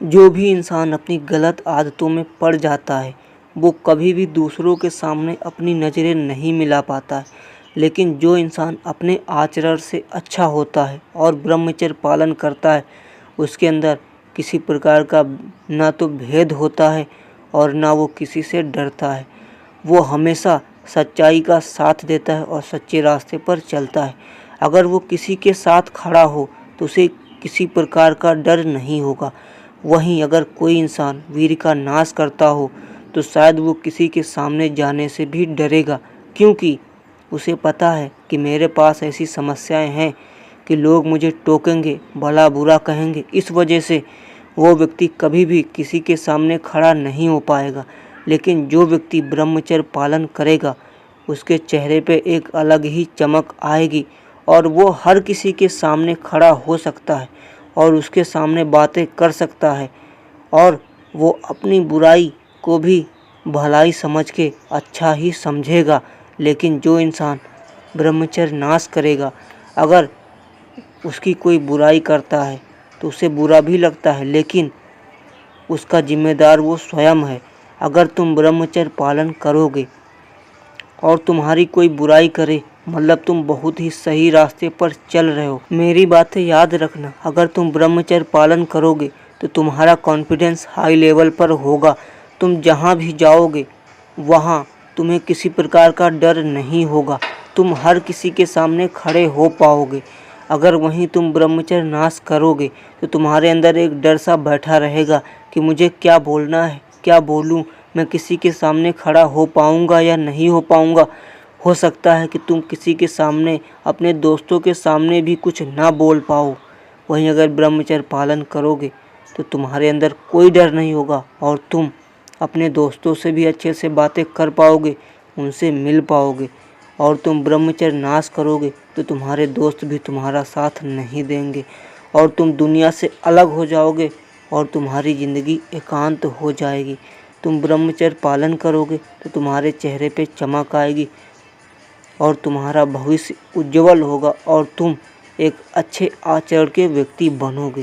जो भी इंसान अपनी गलत आदतों में पड़ जाता है वो कभी भी दूसरों के सामने अपनी नज़रें नहीं मिला पाता है, लेकिन जो इंसान अपने आचरण से अच्छा होता है और ब्रह्मचर्य पालन करता है उसके अंदर किसी प्रकार का ना तो भेद होता है और ना वो किसी से डरता है। वो हमेशा सच्चाई का साथ देता है और सच्चे रास्ते पर चलता है। अगर वो किसी के साथ खड़ा हो तो उसे किसी प्रकार का डर नहीं होगा। वहीं अगर कोई इंसान वीर का नाश करता हो तो शायद वो किसी के सामने जाने से भी डरेगा, क्योंकि उसे पता है कि मेरे पास ऐसी समस्याएं हैं कि लोग मुझे टोकेंगे, भला बुरा कहेंगे। इस वजह से वो व्यक्ति कभी भी किसी के सामने खड़ा नहीं हो पाएगा। लेकिन जो व्यक्ति ब्रह्मचर्य पालन करेगा उसके चेहरे पे एक अलग ही चमक आएगी और वो हर किसी के सामने खड़ा हो सकता है और उसके सामने बातें कर सकता है और वो अपनी बुराई को भी भलाई समझ के अच्छा ही समझेगा। लेकिन जो इंसान ब्रह्मचर्य नाश करेगा, अगर उसकी कोई बुराई करता है तो उसे बुरा भी लगता है, लेकिन उसका जिम्मेदार वो स्वयं है। अगर तुम ब्रह्मचर्य पालन करोगे और तुम्हारी कोई बुराई करे, मतलब तुम बहुत ही सही रास्ते पर चल रहे हो। मेरी बातें याद रखना, अगर तुम ब्रह्मचर्य पालन करोगे तो तुम्हारा कॉन्फिडेंस हाई लेवल पर होगा। तुम जहाँ भी जाओगे वहाँ तुम्हें किसी प्रकार का डर नहीं होगा, तुम हर किसी के सामने खड़े हो पाओगे। अगर वहीं तुम ब्रह्मचर्य नाश करोगे तो तुम्हारे अंदर एक डर सा बैठा रहेगा कि मुझे क्या बोलना है, क्या बोलूँ, मैं किसी के सामने खड़ा हो पाऊँगा या नहीं हो पाऊँगा। हो सकता है कि तुम किसी के सामने, अपने दोस्तों के सामने भी कुछ ना बोल पाओ। वहीं अगर ब्रह्मचर्य पालन करोगे तो तुम्हारे अंदर कोई डर नहीं होगा और तुम अपने दोस्तों से भी अच्छे से बातें कर पाओगे, उनसे मिल पाओगे। और तुम ब्रह्मचर्य नाश करोगे तो तुम्हारे दोस्त भी तुम्हारा साथ नहीं देंगे और तुम दुनिया से अलग हो जाओगे और तुम्हारी ज़िंदगी एकांत हो जाएगी। तुम ब्रह्मचर्य पालन करोगे तो तुम्हारे चेहरे पे चमक आएगी और तुम्हारा भविष्य उज्जवल होगा और तुम एक अच्छे आचरण के व्यक्ति बनोगे।